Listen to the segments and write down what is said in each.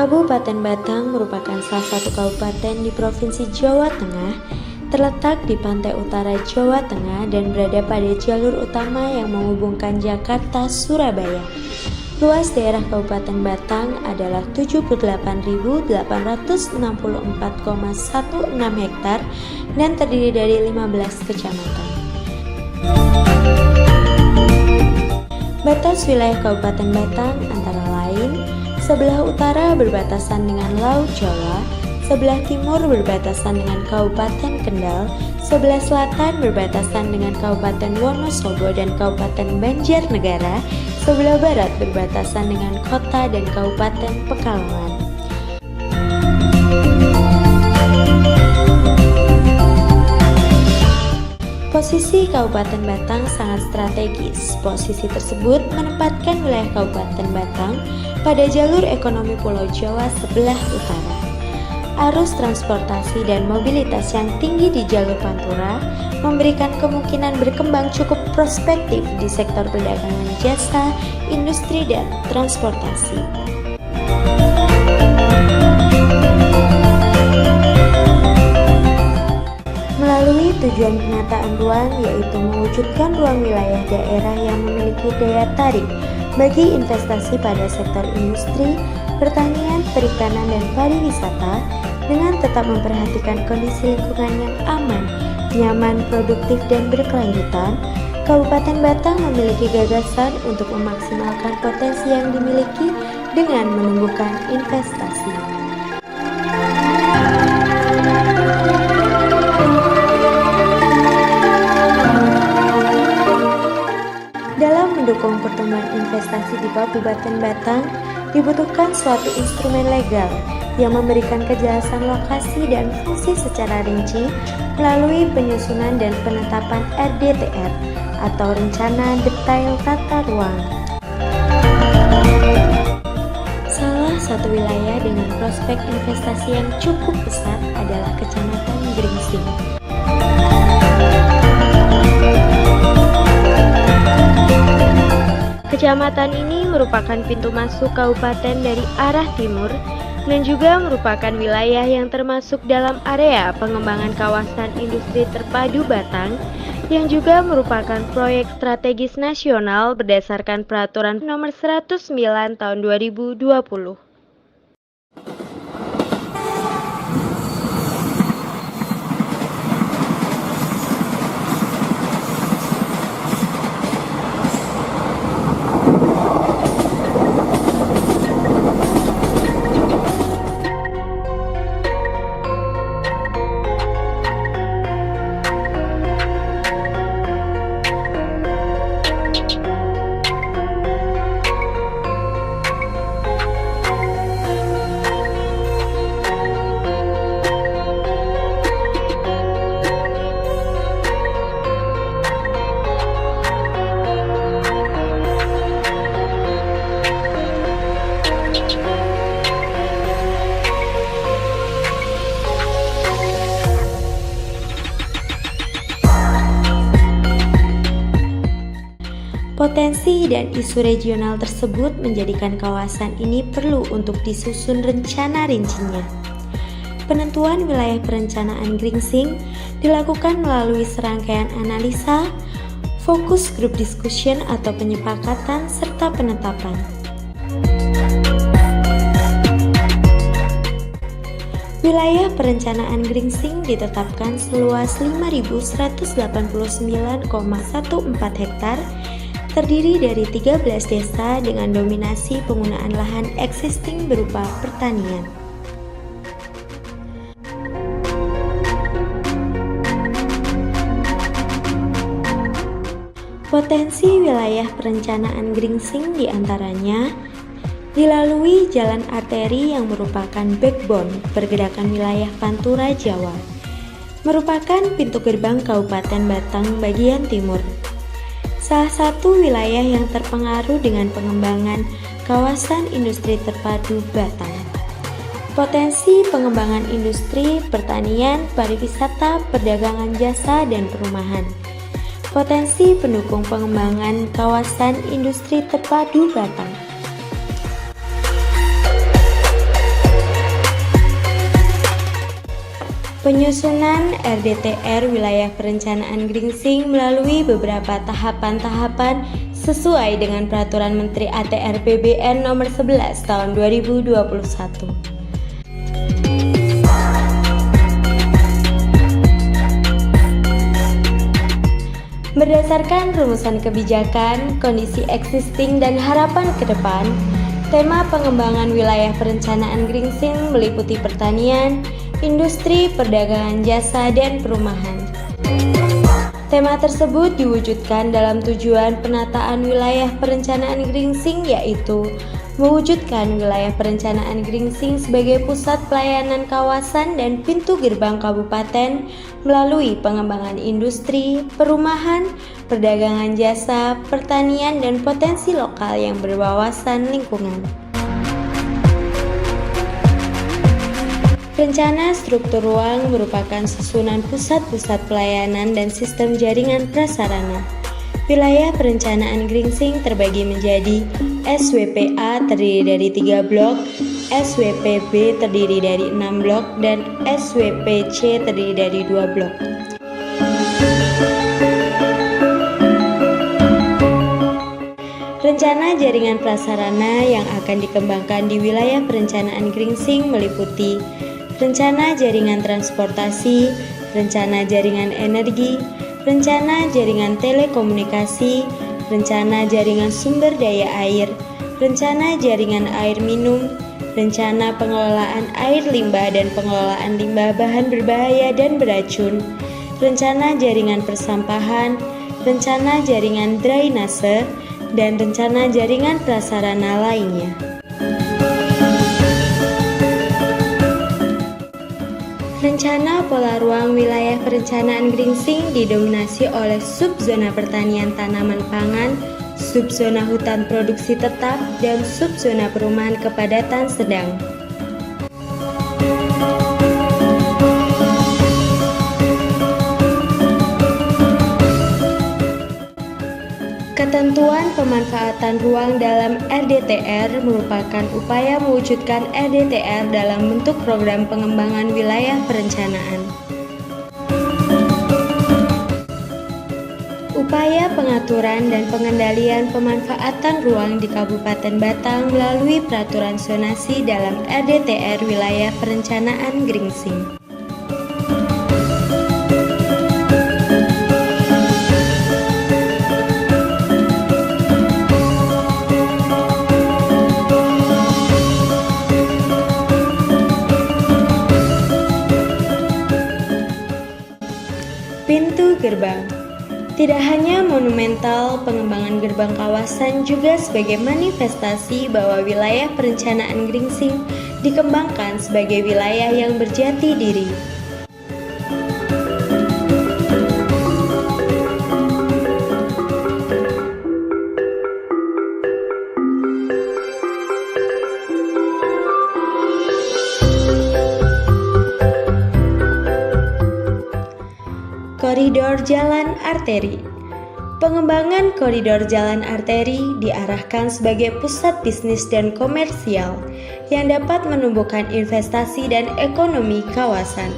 Kabupaten Batang merupakan salah satu kabupaten di Provinsi Jawa Tengah, terletak di pantai utara Jawa Tengah dan berada pada jalur utama yang menghubungkan Jakarta-Surabaya. Luas daerah Kabupaten Batang adalah 78.864,16 hektar dan terdiri dari 15 kecamatan. Batas wilayah Kabupaten Batang antara lain: sebelah utara berbatasan dengan Laut Jawa, sebelah timur berbatasan dengan Kabupaten Kendal, sebelah selatan berbatasan dengan Kabupaten Wonosobo dan Kabupaten Banjarnegara, sebelah barat berbatasan dengan kota dan Kabupaten Pekalongan. Posisi Kabupaten Batang sangat strategis. Posisi tersebut menempatkan wilayah Kabupaten Batang pada jalur ekonomi Pulau Jawa sebelah utara. Arus transportasi dan mobilitas yang tinggi di jalur Pantura memberikan kemungkinan berkembang cukup prospektif di sektor perdagangan jasa, industri, dan transportasi. Melalui tujuan penataan ruang, yaitu mewujudkan ruang wilayah daerah yang memiliki daya tarik bagi investasi pada sektor industri, pertanian, perikanan, dan pariwisata, dengan tetap memperhatikan kondisi lingkungan yang aman, nyaman, produktif, dan berkelanjutan, Kabupaten Batang memiliki gagasan untuk memaksimalkan potensi yang dimiliki dengan menumbuhkan investasi. Dalam mendukung pertumbuhan investasi di Kabupaten Batang, dibutuhkan suatu instrumen legal yang memberikan kejelasan lokasi dan fungsi secara rinci melalui penyusunan dan penetapan RDTR atau Rencana Detail Tata Ruang. Salah satu wilayah dengan prospek investasi yang cukup besar adalah Kecamatan Gringsing. Kecamatan ini merupakan pintu masuk kabupaten dari arah timur dan juga merupakan wilayah yang termasuk dalam area pengembangan kawasan industri terpadu Batang yang juga merupakan proyek strategis nasional berdasarkan Peraturan Nomor 109 Tahun 2020. Potensi dan isu regional tersebut menjadikan kawasan ini perlu untuk disusun rencana rincinya. Penentuan wilayah perencanaan Gringsing dilakukan melalui serangkaian analisa, fokus group discussion atau penyepakatan, serta penetapan. Wilayah perencanaan Gringsing ditetapkan seluas 5.189,14 hektar, terdiri dari 13 desa dengan dominasi penggunaan lahan existing berupa pertanian. Potensi wilayah perencanaan Gringsing diantaranya dilalui jalan arteri yang merupakan backbone pergerakan wilayah Pantura Jawa, merupakan pintu gerbang Kabupaten Batang bagian timur. Salah satu wilayah yang terpengaruh dengan pengembangan kawasan industri terpadu Batang. Potensi pengembangan industri, pertanian, pariwisata, perdagangan jasa, dan perumahan. Potensi pendukung pengembangan kawasan industri terpadu Batang. Penyusunan RDTR Wilayah Perencanaan Gringsing melalui beberapa tahapan-tahapan sesuai dengan Peraturan Menteri ATR PBN Nomor 11 Tahun 2021. Berdasarkan rumusan kebijakan, kondisi existing dan harapan ke depan, tema pengembangan wilayah perencanaan Gringsing meliputi pertanian, industri, perdagangan jasa, dan perumahan. Tema tersebut diwujudkan dalam tujuan penataan wilayah perencanaan Gringsing, yaitu mewujudkan wilayah perencanaan Gringsing sebagai pusat pelayanan kawasan dan pintu gerbang kabupaten melalui pengembangan industri, perumahan, perdagangan jasa, pertanian, dan potensi lokal yang berwawasan lingkungan. Rencana struktur ruang merupakan susunan pusat-pusat pelayanan dan sistem jaringan prasarana. Wilayah perencanaan Gringsing terbagi menjadi SWPA terdiri dari 3 blok, SWPB terdiri dari 6 blok, dan SWPC terdiri dari 2 blok. Rencana jaringan prasarana yang akan dikembangkan di wilayah perencanaan Gringsing meliputi rencana jaringan transportasi, rencana jaringan energi, rencana jaringan telekomunikasi, rencana jaringan sumber daya air, rencana jaringan air minum, rencana pengelolaan air limbah dan pengelolaan limbah bahan berbahaya dan beracun, rencana jaringan persampahan, rencana jaringan drainase, dan rencana jaringan prasarana lainnya. Rencana pola ruang wilayah perencanaan Gringsing didominasi oleh subzona pertanian tanaman pangan, subzona hutan produksi tetap, dan subzona perumahan kepadatan sedang. Ketentuan pemanfaatan ruang dalam RDTR merupakan upaya mewujudkan RDTR dalam bentuk program pengembangan wilayah perencanaan. Upaya pengaturan dan pengendalian pemanfaatan ruang di Kabupaten Batang melalui peraturan zonasi dalam RDTR Wilayah Perencanaan Gringsing. Pintu gerbang. Tidak hanya monumental, pengembangan gerbang kawasan juga sebagai manifestasi bahwa wilayah perencanaan Gringsing dikembangkan sebagai wilayah yang berjati diri. Koridor jalan arteri. Pengembangan koridor jalan arteri diarahkan sebagai pusat bisnis dan komersial yang dapat menumbuhkan investasi dan ekonomi kawasan.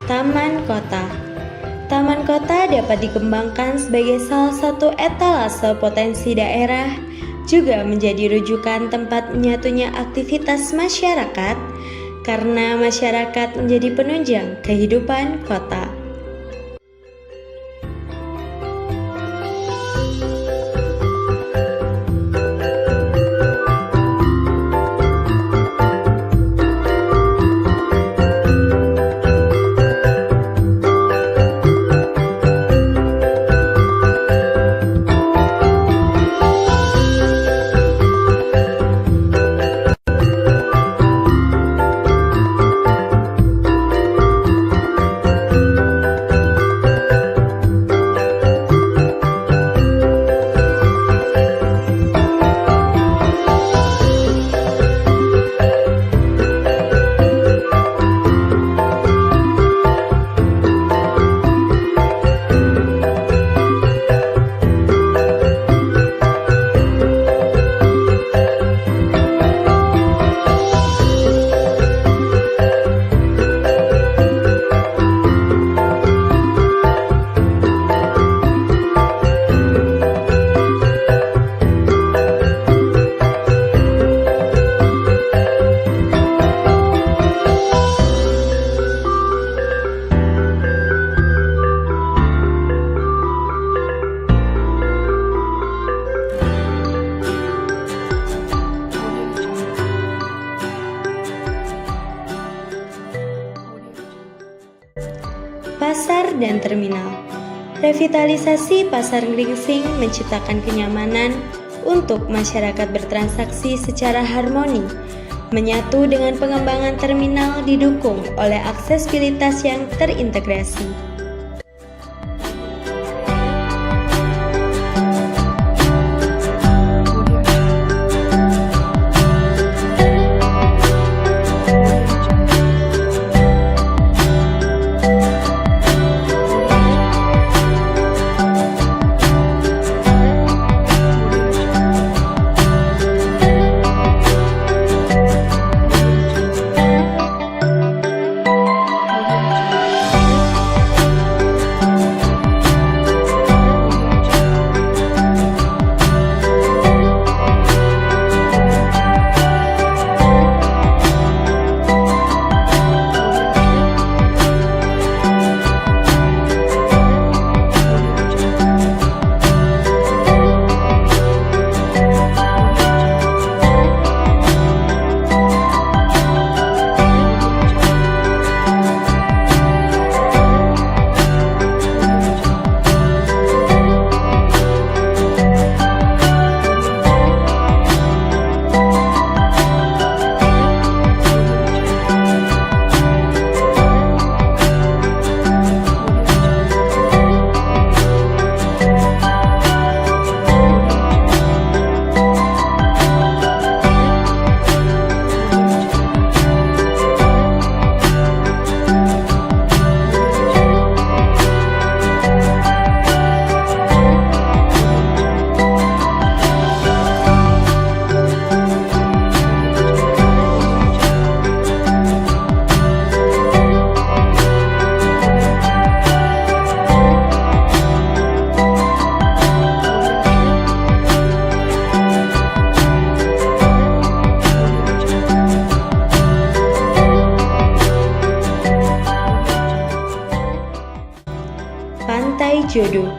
Taman Kota. Taman kota dapat dikembangkan sebagai salah satu etalase potensi daerah, juga menjadi rujukan tempat menyatunya aktivitas masyarakat, karena masyarakat menjadi penunjang kehidupan kota. pasar dan terminal. Revitalisasi Pasar Gringsing menciptakan kenyamanan untuk masyarakat bertransaksi secara harmoni. Menyatu dengan pengembangan terminal didukung oleh aksesibilitas yang terintegrasi. Pantai Jodoh.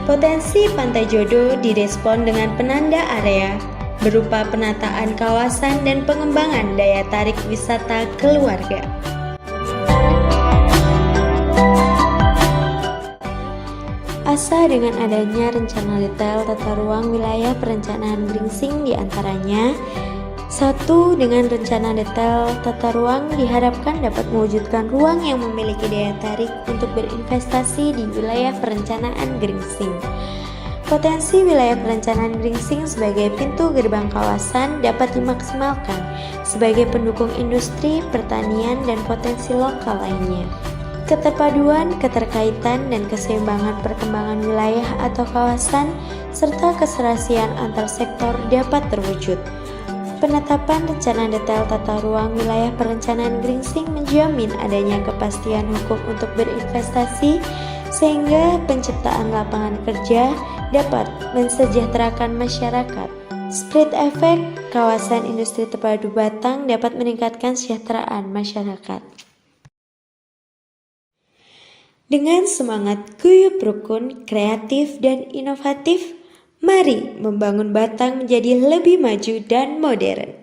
Potensi Pantai Jodoh direspon dengan penanda area berupa penataan kawasan dan pengembangan daya tarik wisata keluarga. Asa dengan adanya rencana detail tata ruang wilayah perencanaan Gringsing diantaranya. 1. Dengan rencana detail tata ruang diharapkan dapat mewujudkan ruang yang memiliki daya tarik untuk berinvestasi di wilayah perencanaan Gringsing. Potensi wilayah perencanaan Gringsing sebagai pintu gerbang kawasan dapat dimaksimalkan sebagai pendukung industri, pertanian, dan potensi lokal lainnya. Keterpaduan, keterkaitan, dan keseimbangan perkembangan wilayah atau kawasan serta keserasian antar sektor dapat terwujud. Penetapan rencana detail tata ruang wilayah perencanaan Gringsing menjamin adanya kepastian hukum untuk berinvestasi sehingga penciptaan lapangan kerja dapat mensejahterakan masyarakat. Split effect kawasan industri terpadu Batang dapat meningkatkan kesejahteraan masyarakat. Dengan semangat guyup rukun, kreatif, dan inovatif, mari membangun Batang menjadi lebih maju dan modern.